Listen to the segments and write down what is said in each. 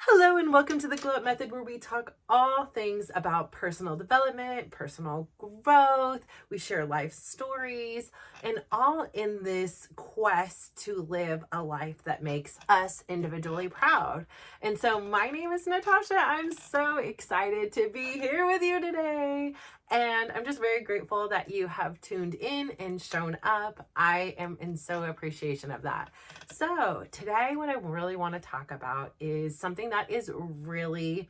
Hello and welcome to the Glow Up Method, where we talk all things about personal development, personal growth. We share life stories and all in this quest to live a life that makes us individually proud. And so my name is Natasha. I'm so excited to be here with you today. And I'm just very grateful that you have tuned in and shown up. I am in so appreciation of that. So today, what I really want to talk about is something that is really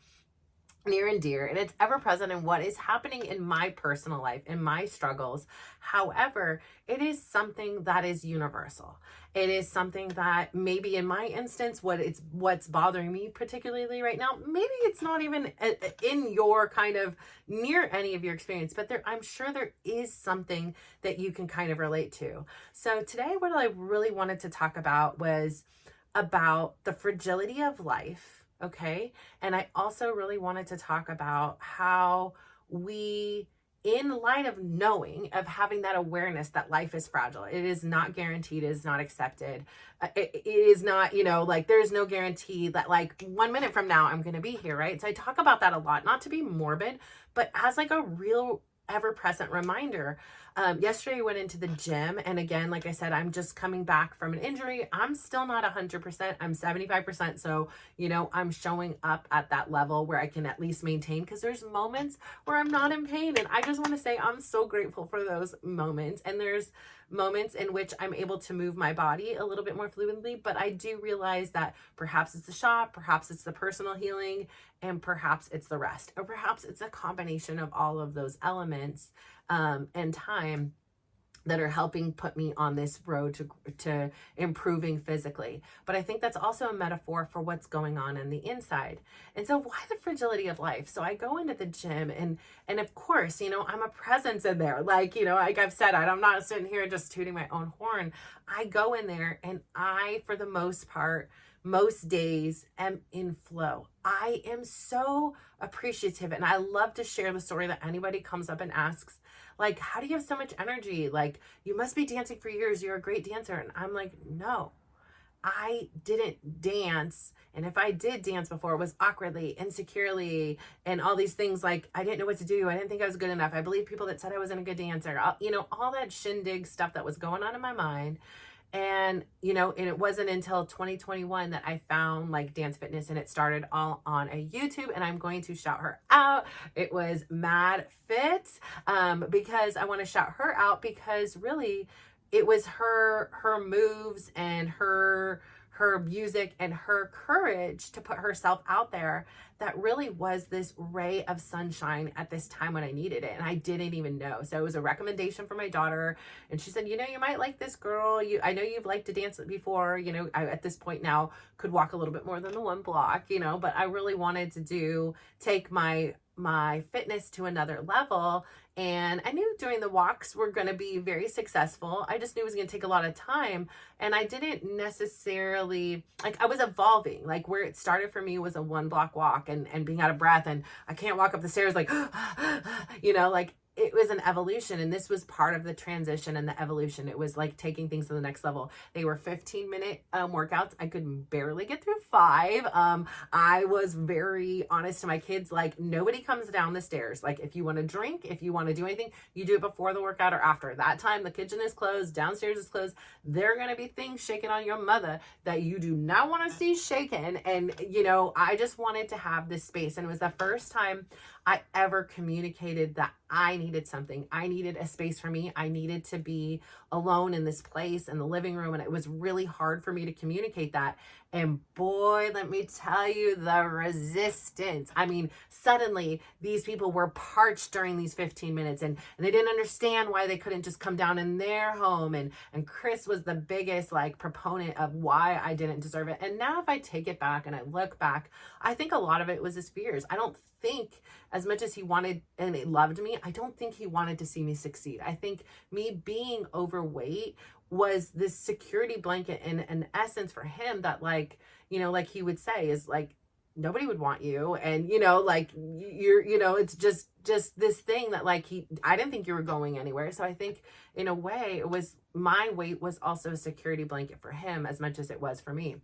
near and dear, and it's ever present in what is happening in my personal life, in my struggles. However, it is something that is universal. It is something that maybe in my instance, what's bothering me particularly right now, maybe it's not even in your kind of near any of your experience, but I'm sure there is something that you can kind of relate to. So today, what I really wanted to talk about was about the fragility of life. Okay. And I also really wanted to talk about how we, in light of knowing, of having that awareness that life is fragile, it is not guaranteed, it is not accepted. It is not, there's no guarantee that 1 minute from now I'm going to be here. Right. So I talk about that a lot, not to be morbid, but as a real ever-present reminder. Yesterday I went into the gym, and again, like I said, I'm just coming back from an injury. I'm still not 100%. I'm 75%. So, I'm showing up at that level where I can at least maintain, because there's moments where I'm not in pain. And I just want to say I'm so grateful for those moments. And there's moments in which I'm able to move my body a little bit more fluidly, but I do realize that perhaps it's the shot, perhaps it's the personal healing, and perhaps it's the rest, or perhaps it's a combination of all of those elements and time that are helping put me on this road to improving physically. But I think that's also a metaphor for what's going on in the inside. And so why the fragility of life? So I go into the gym and of course, I'm a presence in there. Like I've said, I'm not sitting here just tooting my own horn. I go in there and I, for the most part, most days am in flow. I am so appreciative, and I love to share the story that anybody comes up and asks, how do you have so much energy? You must be dancing for years. You're a great dancer. And I'm like, no, I didn't dance. And if I did dance before, it was awkwardly, insecurely, and all these things. I didn't know what to do. I didn't think I was good enough. I believe people that said I wasn't a good dancer, all that shindig stuff that was going on in my mind. And, and it wasn't until 2021 that I found Dance Fitness, and it started all on a YouTube, and I'm going to shout her out. It was Mad Fit, because I want to shout her out because really it was her moves and her music and her courage to put herself out there that really was this ray of sunshine at this time when I needed it. And I didn't even know. So it was a recommendation from my daughter. And she said, you might like this girl. I know you've liked to dance before. I, at this point now, could walk a little bit more than the one block, but I really wanted to take my fitness to another level. And I knew doing the walks were going to be very successful. I just knew it was going to take a lot of time. And I didn't necessarily, I was evolving. Where it started for me was a 1 block walk and being out of breath. And I can't walk up the stairs it was an evolution, and this was part of the transition and the evolution. It was taking things to the next level. They were 15-minute workouts. I could barely get through 5. I was very honest to my kids, nobody comes down the stairs. If you want to drink, if you want to do anything, you do it before the workout or after. That time, the kitchen is closed, downstairs is closed. There are going to be things shaking on your mother that you do not want to see shaken. And, I just wanted to have this space. And it was the first time I ever communicated that I needed something. I needed a space for me. I needed to be alone in this place in the living room. And it was really hard for me to communicate that. And boy, let me tell you, the resistance. I mean, suddenly these people were parched during these 15 minutes and they didn't understand why they couldn't just come down in their home. And Chris was the biggest proponent of why I didn't deserve it. And now if I take it back and I look back, I think a lot of it was his fears. I don't think, as much as he wanted and he loved me, I don't think he wanted to see me succeed. I think me being overweight was this security blanket in an essence for him that he would say is nobody would want you. And, it's just this thing that I didn't think you were going anywhere. So I think in a way it was, my weight was also a security blanket for him as much as it was for me.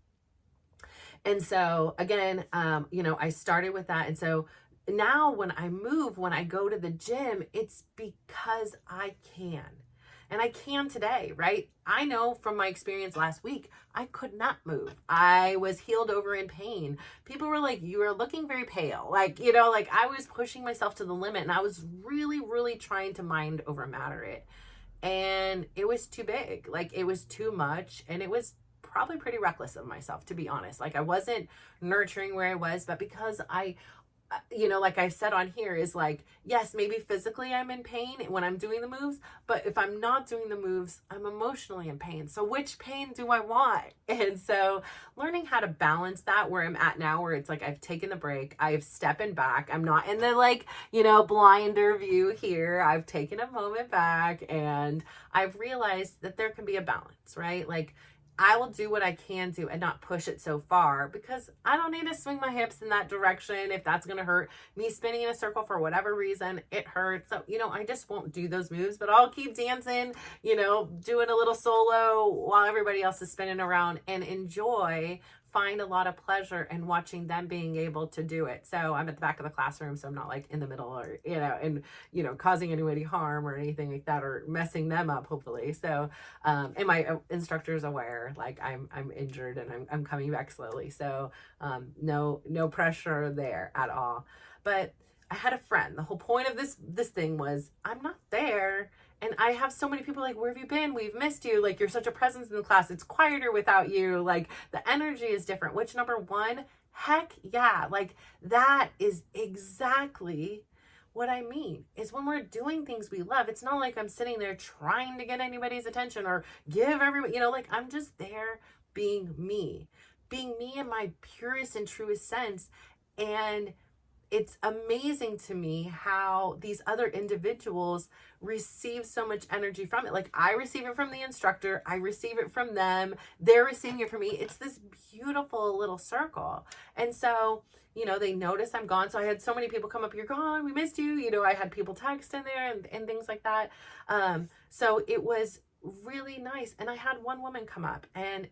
And so again, I started with that. And so now when I move, when I go to the gym, it's because I can. And I can today, right? I know from my experience last week, I could not move. I was healed over in pain. People were like, you are looking very pale. Like, I was pushing myself to the limit, and I was really, really trying to mind over matter it. And it was too big. Like, it was too much. And it was probably pretty reckless of myself, to be honest. Like, I wasn't nurturing where I was, but because like I've said on here, is like, yes, maybe physically I'm in pain when I'm doing the moves, but if I'm not doing the moves, I'm emotionally in pain. So which pain do I want? And so learning how to balance that, where I'm at now, where it's like, I've taken the break, I've stepping back. I'm not in the blinder view here. I've taken a moment back, and I've realized that there can be a balance, right? Like, I will do what I can do and not push it so far, because I don't need to swing my hips in that direction if that's going to hurt me. Spinning in a circle for whatever reason, it hurts. So, I just won't do those moves, but I'll keep dancing, doing a little solo while everybody else is spinning around, and find a lot of pleasure in watching them being able to do it. So I'm at the back of the classroom, so I'm not like in the middle, or, and, causing anybody harm or anything like that, or messing them up, hopefully. So, and my instructor is aware, like I'm injured and I'm coming back slowly. So, no pressure there at all. But I had a friend. The whole point of this thing was, I'm not there. And I have so many people like, where have you been? We've missed you. Like, you're such a presence in the class. It's quieter without you. Like, the energy is different. Which, number one, heck yeah. Like, that is exactly what I mean, is when we're doing things we love, it's not like I'm sitting there trying to get anybody's attention or give everybody, I'm just there being me in my purest and truest sense. And it's amazing to me how these other individuals receive so much energy from it. Like, I receive it from the instructor, I receive it from them, they're receiving it from me. It's this beautiful little circle. And so, they notice I'm gone. So I had so many people come up, you're gone, we missed you. I had people text in there and things like that. So it was really nice. And I had one woman come up and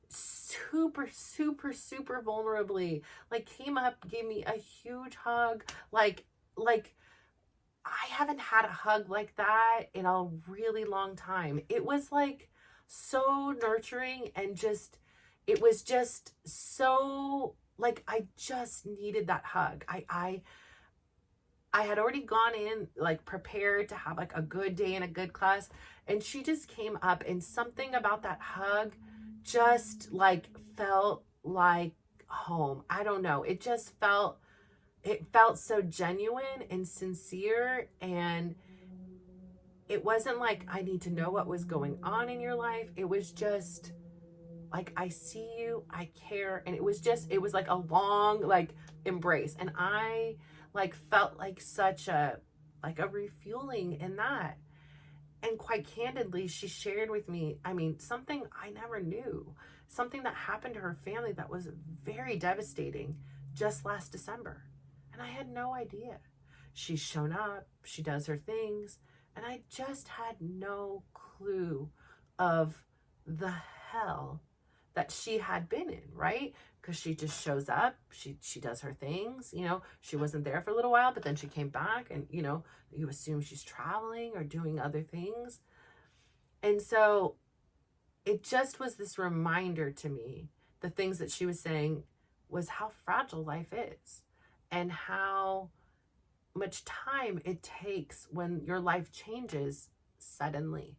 super, super, super vulnerably, like, came up, gave me a huge hug. Like I haven't had a hug like that in a really long time. It was like so nurturing, and it was just so, like, I just needed that hug. I had already gone in, like, prepared to have like a good day and a good class, and she just came up, and something about that hug just like felt like home. I don't know. It felt so genuine and sincere, and it wasn't like, I need to know what was going on in your life. It was just like, I see you, I care. And it was like a long, like, embrace. And I like felt like such a refueling in that. And quite candidly, she shared with me, something I never knew, something that happened to her family that was very devastating just last December. And I had no idea. She's shown up, she does her things, and I just had no clue of the hell that she had been in, right? Because she just shows up, she does her things, she wasn't there for a little while, but then she came back, and, you assume she's traveling or doing other things. And so it just was this reminder to me, the things that she was saying was how fragile life is, and how much time it takes when your life changes suddenly.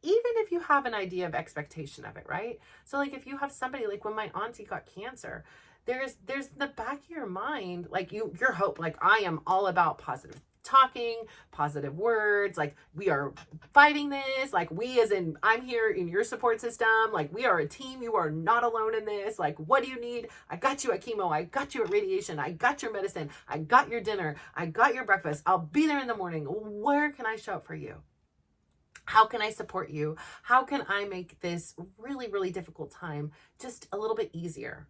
Even if you have an idea of expectation of it, right? So like, if you have somebody, like when my auntie got cancer, there's in the back of your mind, like your hope, like, I am all about positive talking, positive words, like, we are fighting this, like, we as in, I'm here in your support system, like, we are a team, you are not alone in this, like, what do you need? I got you at chemo, I got you at radiation, I got your medicine, I got your dinner, I got your breakfast, I'll be there in the morning. Where can I show up for you? How can I support you? How can I make this really, really difficult time just a little bit easier?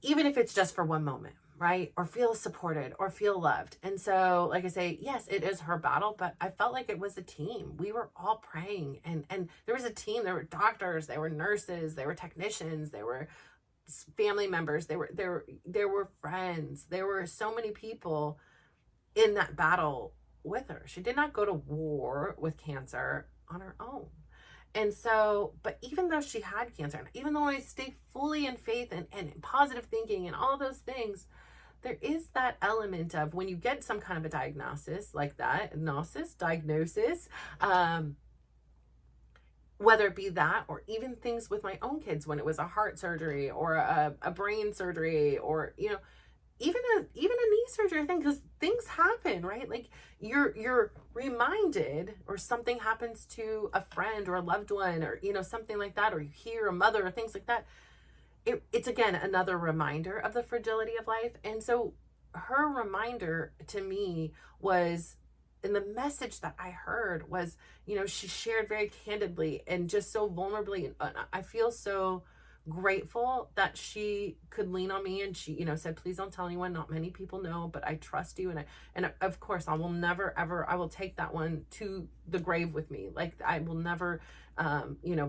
Even if it's just for one moment, right? Or feel supported or feel loved. And so, like I say, yes, it is her battle, but I felt like it was a team. We were all praying, and there was a team. There were doctors, there were nurses, there were technicians, there were family members. There were friends. There were so many people in that battle with her. She did not go to war with cancer on her own. And so, but even though she had cancer, and even though I stay fully in faith and positive thinking and all those things, there is that element of when you get some kind of a diagnosis like that, diagnosis, whether it be that or even things with my own kids when it was a heart surgery or a brain surgery or, even a knee surgery thing, because things happen, right? Like you're reminded, or something happens to a friend or a loved one, or something like that, or you hear a mother or things like that. It's again another reminder of the fragility of life. And so her reminder to me was, and the message that I heard was, she shared very candidly and just so vulnerably. And I feel so grateful that she could lean on me, and she said, please don't tell anyone, not many people know, but I trust you, and of course I will never ever, I will take that one to the grave with me. Like I will never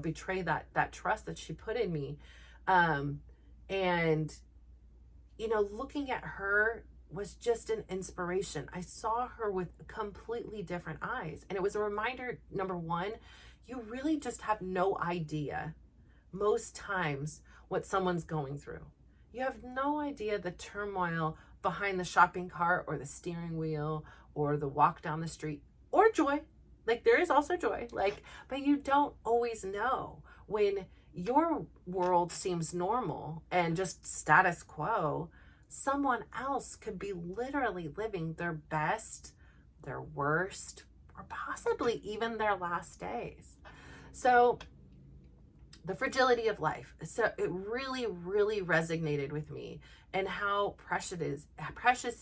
betray that trust that she put in me. And looking at her was just an inspiration. I saw her with completely different eyes, and it was a reminder, number one, you really just have no idea most times what someone's going through. You have no idea the turmoil behind the shopping cart or the steering wheel or the walk down the street, or joy. Like there is also joy, but you don't always know when your world seems normal and just status quo. Someone else could be literally living their best, their worst, or possibly even their last days. So the fragility of life. So it really, really resonated with me, and how precious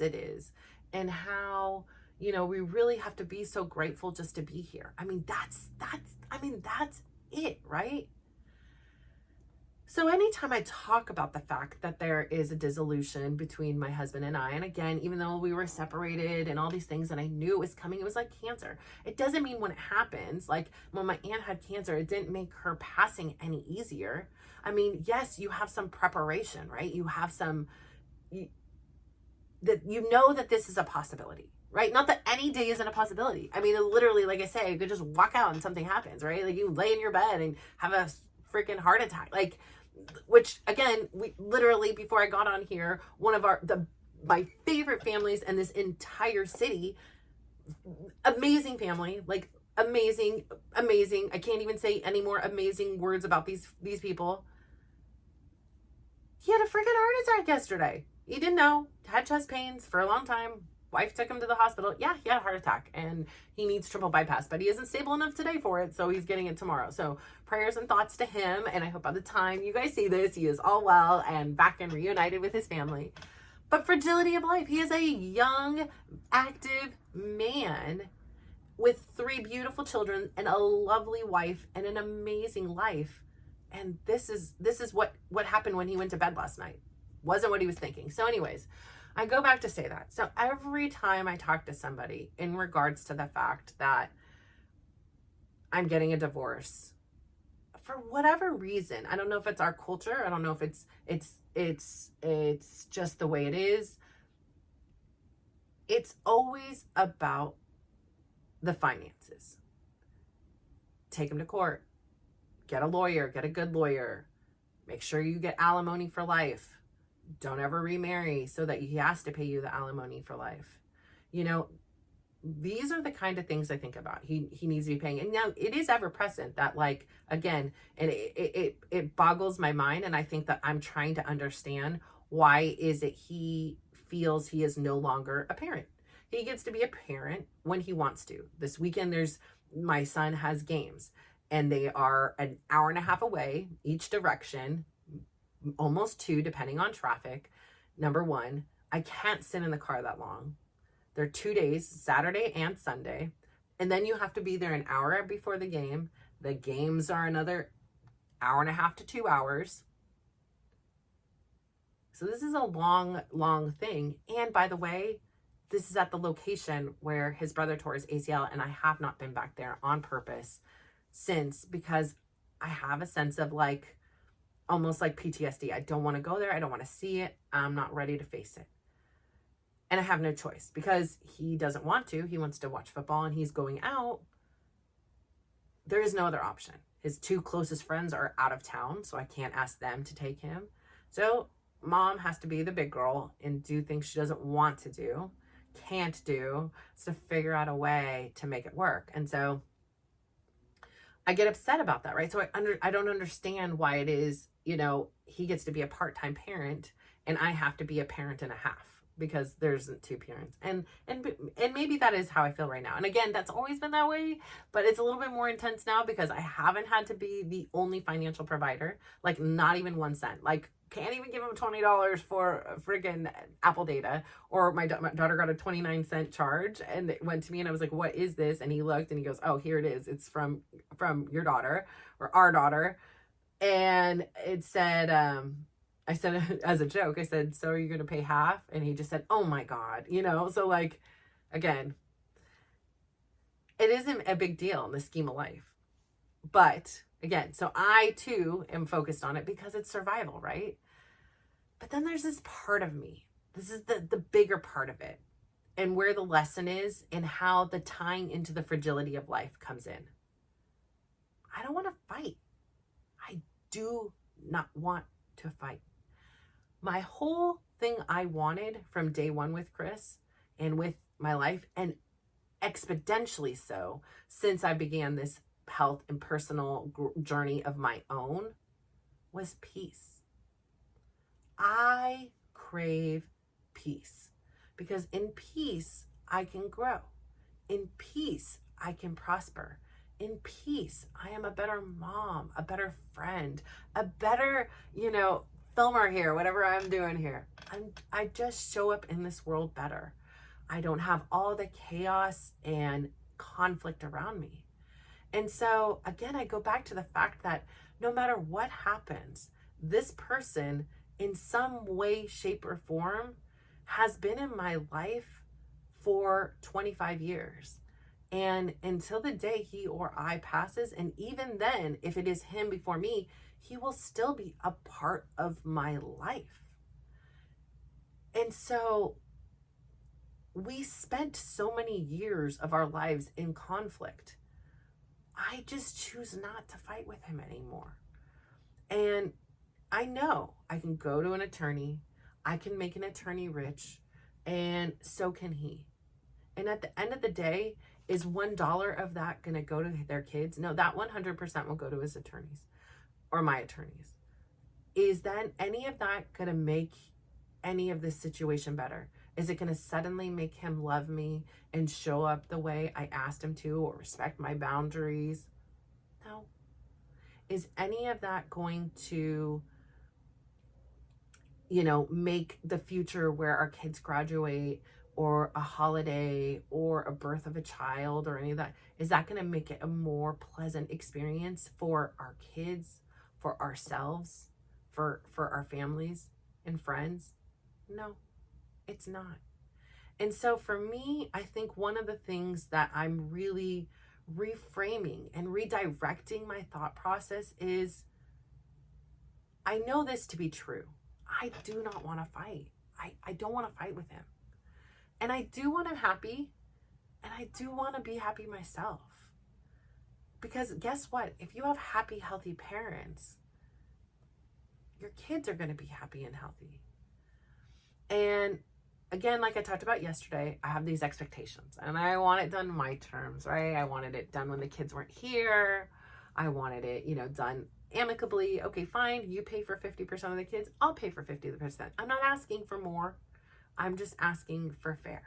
it is, and how, we really have to be so grateful just to be here. I mean, that's it, right? So anytime I talk about the fact that there is a dissolution between my husband and I, and again, even though we were separated and all these things, and I knew it was coming, it was like cancer. It doesn't mean when it happens, like when my aunt had cancer, it didn't make her passing any easier. I mean, yes, you have some preparation, right? You have some, that that this is a possibility, right? Not that any day isn't a possibility. I mean, literally, like I say, you could just walk out and something happens, right? Like you lay in your bed and have a freaking heart attack. Like, which again, we literally, before I got on here, one of my favorite families in this entire city, amazing family, like amazing. I can't even say any more amazing words about these people. He had a freaking heart attack yesterday. He didn't know, had chest pains for a long time. Wife took him to the hospital. Yeah, he had a heart attack and he needs triple bypass, but he isn't stable enough today for it, so he's getting it tomorrow. So prayers and thoughts to him, and I hope by the time you guys see this, he is all well and back and reunited with his family. But fragility of life. He is a young, active man with 3 beautiful children and a lovely wife and an amazing life. And this is what happened when he went to bed last night. Wasn't what he was thinking. So anyways, I go back to say that. So every time I talk to somebody in regards to the fact that I'm getting a divorce, for whatever reason, I don't know if it's our culture, I don't know if it's just the way it is. It's always about the finances. Take him to court. Get a lawyer, get a good lawyer. Make sure you get alimony for life. Don't ever remarry so that he has to pay you the alimony for life. These are the kind of things I think about. He needs to be paying. And now it is ever present that, like, again, and it boggles my mind. And I think that I'm trying to understand, why is it he feels he is no longer a parent? He gets to be a parent when he wants to. This weekend, my son has games, and they are an hour and a half away each direction, almost 2, depending on traffic. Number one, I can't sit in the car that long. They're 2 days, Saturday and Sunday. And then you have to be there an hour before the game. The games are another hour and a half to 2 hours. So this is a long, long thing. And by the way, this is at the location where his brother tore his ACL, and I have not been back there on purpose since, because I have a sense of, like, almost like PTSD. I don't want to go there. I don't want to see it. I'm not ready to face it. And I have no choice because he doesn't want to. He wants to watch football and he's going out. There is no other option. His 2 closest friends are out of town, so I can't ask them to take him. So mom has to be the big girl and do things she doesn't want to do, can't do, to figure out a way to make it work. And so I get upset about that, right? So I don't understand why it is, he gets to be a part-time parent and I have to be a parent and a half because there's 2 parents. And maybe that is how I feel right now. And again, that's always been that way, but it's a little bit more intense now because I haven't had to be the only financial provider, like not even 1 cent. Like, can't even give him $20 for friggin' Apple data. Or my daughter got a 29-cent charge and it went to me and I was like, what is this? And he looked and he goes, oh, here it is. It's from your daughter or our daughter. And it said, I said, as a joke, I said, so are you going to pay half? And he just said, oh my God, so like, again, it isn't a big deal in the scheme of life. But again, so I too am focused on it because it's survival, right? But then there's this part of me. This is the bigger part of it and where the lesson is and how the tying into the fragility of life comes in. I don't want to fight. I do not want to fight. My whole thing I wanted from day one with Chris and with my life, and exponentially so since I began this health and personal journey of my own, was peace. I crave peace because in peace, I can grow. In peace, I can prosper. In peace, I am a better mom, a better friend, a better, filmer here, whatever I'm doing here. I just show up in this world better. I don't have all the chaos and conflict around me. And so again, I go back to the fact that no matter what happens, this person in some way, shape, or form has been in my life for 25 years. And until the day he or I passes, and even then, if it is him before me, he will still be a part of my life. And so we spent so many years of our lives in conflict. I just choose not to fight with him anymore. And I know I can go to an attorney, I can make an attorney rich, and so can he. And at the end of the day, is $1 of that going to go to their kids? No, that 100% will go to his attorneys or my attorneys. Is then any of that going to make any of this situation better? Is it going to suddenly make him love me and show up the way I asked him to or respect my boundaries? No. Is any of that going to, make the future where our kids graduate or a holiday or a birth of a child or any of that, is that going to make it a more pleasant experience for our kids, for ourselves, for our families and friends? No, it's not. And so for me, I think one of the things that I'm really reframing and redirecting my thought process is, I know this to be true. I do not want to fight. I don't want to fight with him. And I do want him happy, and I do want to be happy myself. Because guess what? If you have happy, healthy parents, your kids are going to be happy and healthy. And again, like I talked about yesterday, I have these expectations, and I want it done my terms, right? I wanted it done when the kids weren't here. I wanted it, done amicably. Okay, fine. You pay for 50% of the kids. I'll pay for 50%. I'm not asking for more. I'm just asking for fair.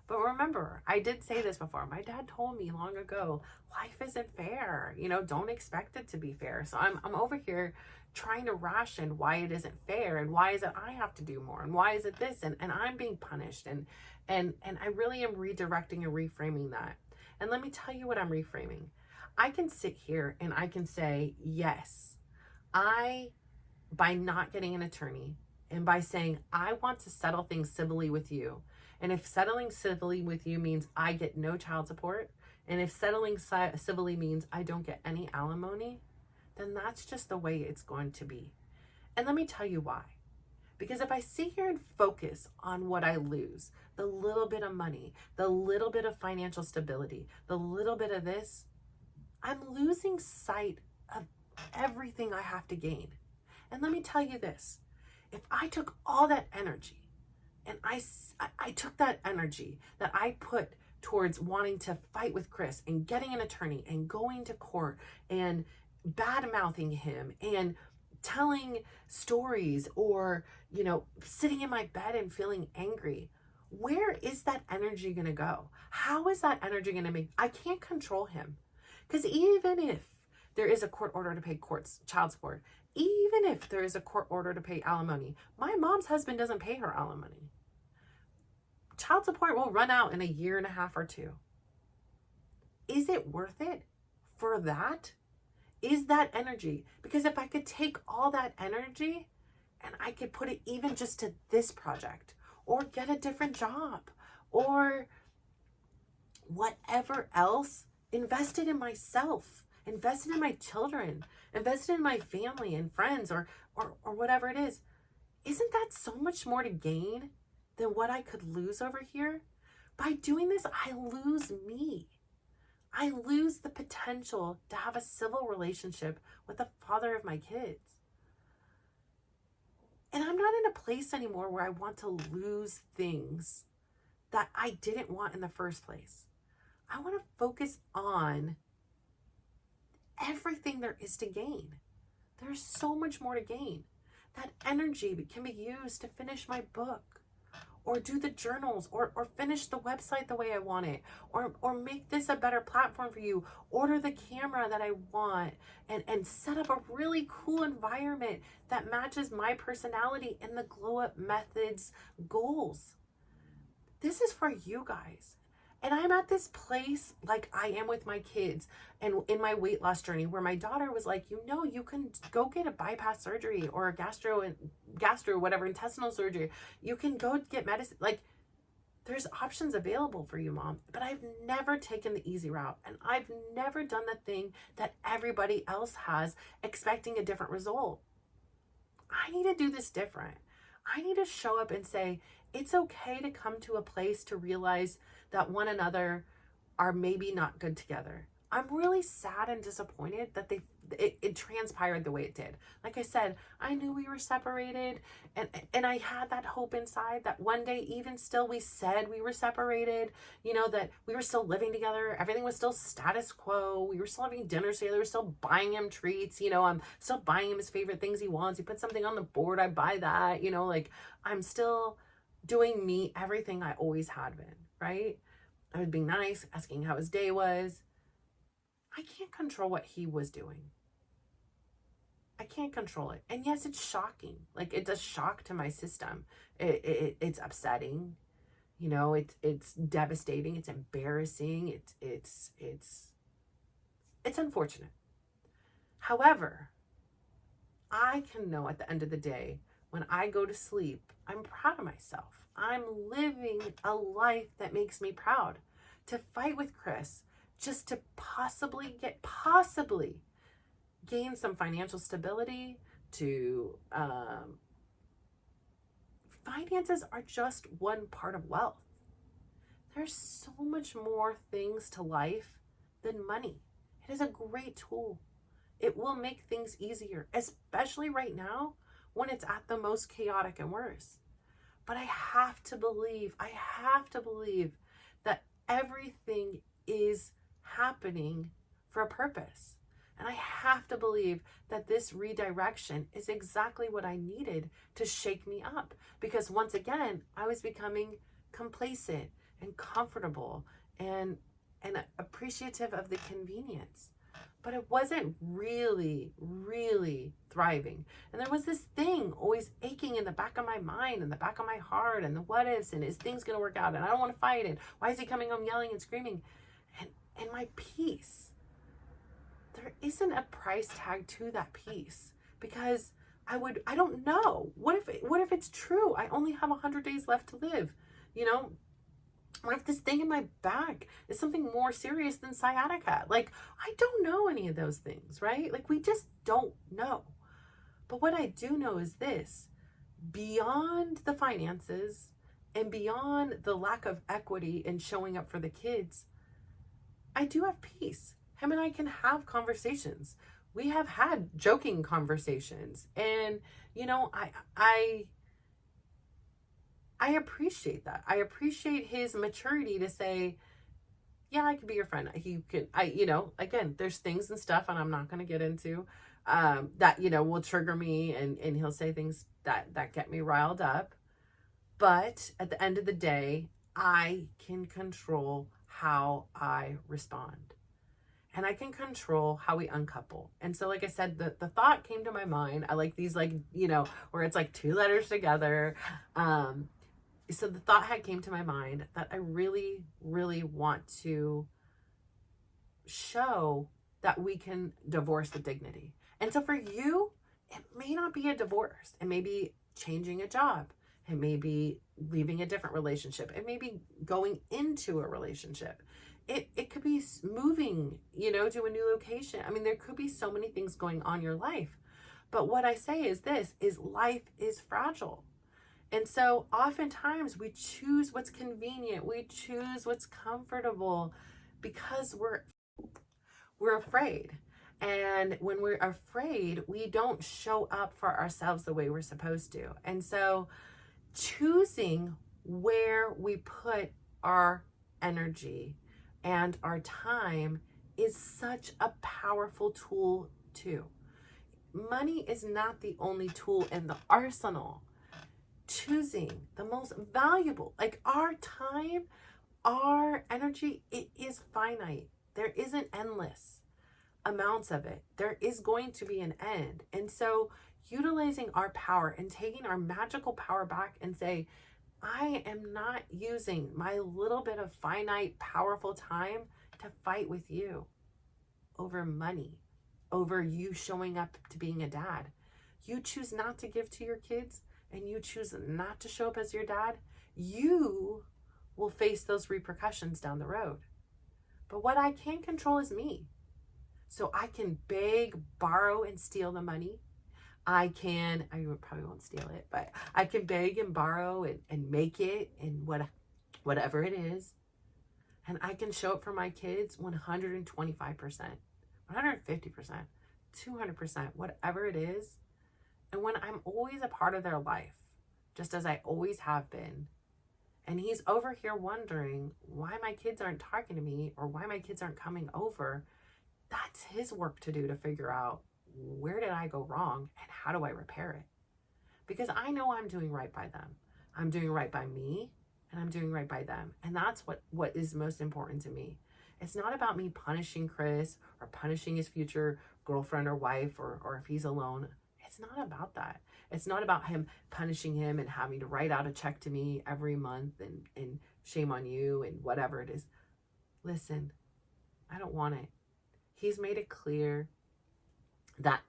But remember, I did say this before. My dad told me long ago, life isn't fair. Don't expect it to be fair. So I'm over here trying to ration why it isn't fair, and why is it I have to do more, and why is it this, and I'm being punished, and I really am redirecting and reframing that. And let me tell you what I'm reframing. I can sit here and I can say, yes, by not getting an attorney, and by saying, I want to settle things civilly with you. And if settling civilly with you means I get no child support, and if settling civilly means I don't get any alimony, then that's just the way it's going to be. And let me tell you why. Because if I sit here and focus on what I lose, the little bit of money, the little bit of financial stability, the little bit of this, I'm losing sight of everything I have to gain. And let me tell you this, if I took all that energy and I took that energy that I put towards wanting to fight with Chris and getting an attorney and going to court and bad mouthing him and telling stories or, sitting in my bed and feeling angry, where is that energy going to go? How is that energy going to I can't control him. Because even if there is a court order to pay child support, even if there is a court order to pay alimony, my mom's husband doesn't pay her alimony. Child support will run out in a year and a half or two. Is it worth it for that? Is that energy? Because if I could take all that energy and I could put it even just to this project or get a different job or whatever else, invested in myself, invested in my children, invested in my family and friends or whatever it is, isn't that so much more to gain than what I could lose over here? By doing this, I lose me. I lose the potential to have a civil relationship with the father of my kids. And I'm not in a place anymore where I want to lose things that I didn't want in the first place. I want to focus on everything there is to gain. There's so much more to gain. That energy can be used to finish my book, or do the journals, or finish the website the way I want it, or make this a better platform for you, order the camera that I want, and set up a really cool environment that matches my personality and the Glow Up Method's goals. This is for you guys. And I'm at this place like I am with my kids and in my weight loss journey where my daughter was like, you can go get a bypass surgery or a gastro, whatever, intestinal surgery. You can go get medicine. Like, there's options available for you, Mom. But I've never taken the easy route. And I've never done the thing that everybody else has, expecting a different result. I need to do this different. I need to show up and say, it's okay to come to a place to realize that one another are maybe not good together. I'm really sad and disappointed that it transpired the way it did. Like I said, I knew we were separated and I had that hope inside that one day, even still, we said we were separated, that we were still living together. Everything was still status quo. We were still having dinners together. We were still buying him treats. I'm still buying him his favorite things he wants. He puts something on the board, I buy that, I'm still doing me, everything I always had been, right? I was being nice, asking how his day was. I can't control what he was doing. I can't control it. And yes, it's shocking. Like, it's a shock to my system. It's upsetting. It's devastating. It's embarrassing. It's unfortunate. However, I can know at the end of the day, when I go to sleep, I'm proud of myself. I'm living a life that makes me proud. To fight with Chris, just to possibly gain some financial stability, finances are just one part of wealth. There's so much more things to life than money. It is a great tool. It will make things easier, especially right now when it's at the most chaotic and worst. But I have to believe that everything is happening for a purpose. And I have to believe that this redirection is exactly what I needed to shake me up. Because once again, I was becoming complacent and comfortable and appreciative of the convenience. But it wasn't really thriving. And there was this thing always aching in the back of my mind and the back of my heart and the what ifs and is things going to work out and I don't want to fight and why is he coming home yelling and screaming? And my peace. There isn't a price tag to that peace because I don't know. What if it's true? I only have 100 days left to live, What if this thing in my back is something more serious than sciatica? Like, I don't know any of those things, right? Like, we just don't know. But what I do know is this: beyond the finances and beyond the lack of equity in showing up for the kids, I do have peace. Him and I can have conversations. We have had joking conversations. And, you know, I appreciate that. I appreciate his maturity to say, yeah, I could be your friend. He could, again, there's things and stuff, and I'm not going to get into, that, will trigger me, and he'll say things that get me riled up. But at the end of the day, I can control how I respond, and I can control how we uncouple. And so, like I said, the thought came to my mind. I like these, where it's like two letters together. So the thought came to my mind that I really, really want to show that we can divorce with dignity. And so for you, it may not be a divorce. It may be changing a job. It may be leaving a different relationship. It may be going into a relationship. It could be moving, to a new location. I mean, there could be so many things going on in your life. But what I say is this, is life is fragile. And so oftentimes we choose what's convenient. We choose what's comfortable because we're afraid. And when we're afraid, we don't show up for ourselves the way we're supposed to. And so choosing where we put our energy and our time is such a powerful tool too. Money is not the only tool in the arsenal. Choosing the most valuable, like our time, our energy, it is finite. There isn't endless amounts of it. There is going to be an end. And so utilizing our power and taking our magical power back and say, I am not using my little bit of finite, powerful time to fight with you over money, over you showing up to being a dad. You choose not to give to your kids, and you choose not to show up as your dad, you will face those repercussions down the road. But what I can control is me. So I can beg, borrow, and steal the money. I probably won't steal it, but I can beg and borrow and make it and whatever it is. And I can show up for my kids 125%, 150%, 200%, whatever it is. And when I'm always a part of their life, just as I always have been, and he's over here wondering why my kids aren't talking to me or why my kids aren't coming over, that's his work to do, to figure out where did I go wrong and how do I repair it? Because I know I'm doing right by them. I'm doing right by me, and I'm doing right by them. And that's what is most important to me. It's not about me punishing Chris or punishing his future girlfriend or wife or if he's alone. It's not about that. It's not about him punishing him and having to write out a check to me every month and shame on you and whatever it is. Listen, I don't want it. He's made it clear that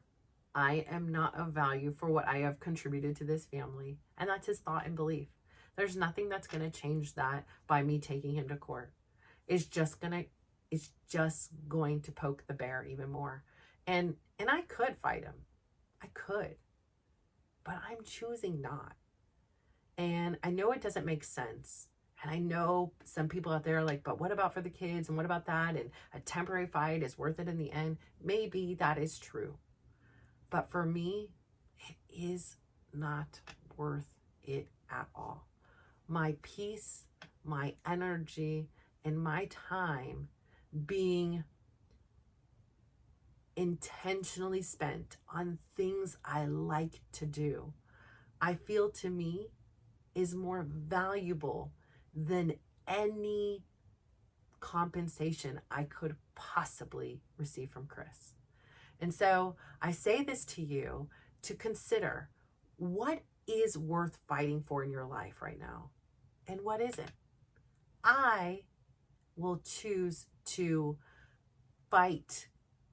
I am not of value for what I have contributed to this family. And that's his thought and belief. There's nothing that's going to change that by me taking him to court. It's just going to poke the bear even more. And I could fight him. I could, but I'm choosing not. And I know it doesn't make sense. And I know some people out there are like, but what about for the kids? And what about that? And a temporary fight is worth it in the end. Maybe that is true. But for me, it is not worth it at all. My peace, my energy, and my time being intentionally spent on things I like to do, I feel to me is more valuable than any compensation I could possibly receive from Chris. And so I say this to you to consider, what is worth fighting for in your life right now and what isn't. I will choose to fight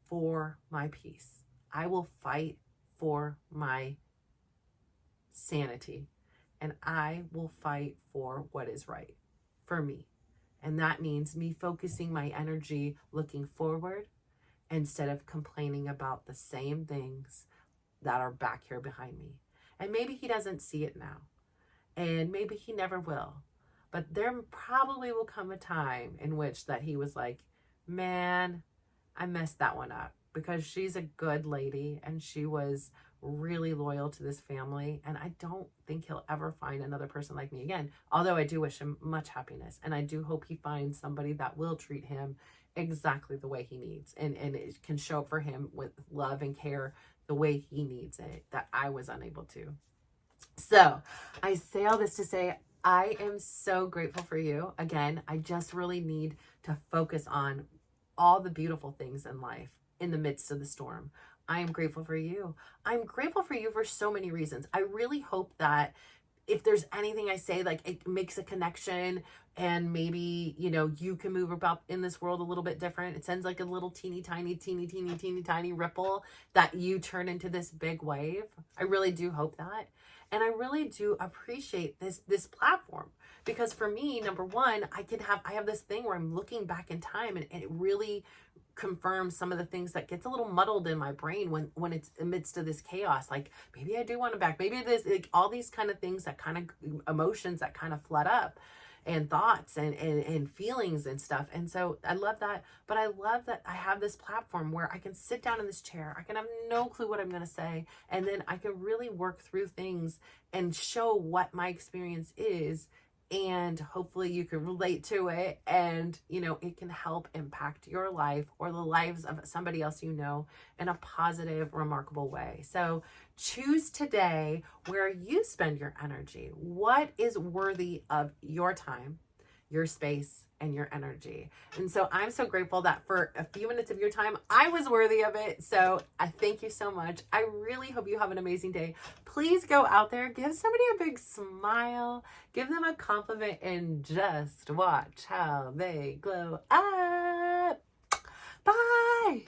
for my peace. I will fight for my sanity, and I will fight for what is right for me. And that means me focusing my energy looking forward instead of complaining about the same things that are back here behind me. And maybe he doesn't see it now. And maybe he never will. But there probably will come a time in which that he was like, man, I messed that one up, because she's a good lady and she was really loyal to this family. And I don't think he'll ever find another person like me again. Although I do wish him much happiness. And I do hope he finds somebody that will treat him exactly the way he needs. And it can show up for him with love and care the way he needs it, that I was unable to. So I say all this to say, I am so grateful for you. Again, I just really need to focus on all the beautiful things in life in the midst of the storm. I am grateful for you. I'm grateful for you for so many reasons. I really hope that if there's anything I say, like it makes a connection, and maybe, you know, you can move about in this world a little bit different. It sends like a little teeny tiny ripple that you turn into this big wave. I really do hope that. And I really do appreciate this platform, because for me, number one, I have this thing where I'm looking back in time, and it really confirms some of the things that gets a little muddled in my brain when it's amidst of this chaos. Like, maybe I do want it back. Maybe it is, like, all these kind of things that kind of emotions that kind of flood up, and thoughts and feelings and stuff. And so I love that. But I love that I have this platform where I can sit down in this chair. I can have no clue what I'm going to say. And then I can really work through things and show what my experience is. And hopefully you can relate to it, and, you know, it can help impact your life or the lives of somebody else you know in a positive, remarkable way. So choose today where you spend your energy. What is worthy of your time, your space, and your energy? And so I'm so grateful that for a few minutes of your time, I was worthy of it. So I thank you so much. I really hope you have an amazing day. Please go out there, give somebody a big smile, give them a compliment, and just watch how they glow up. Bye.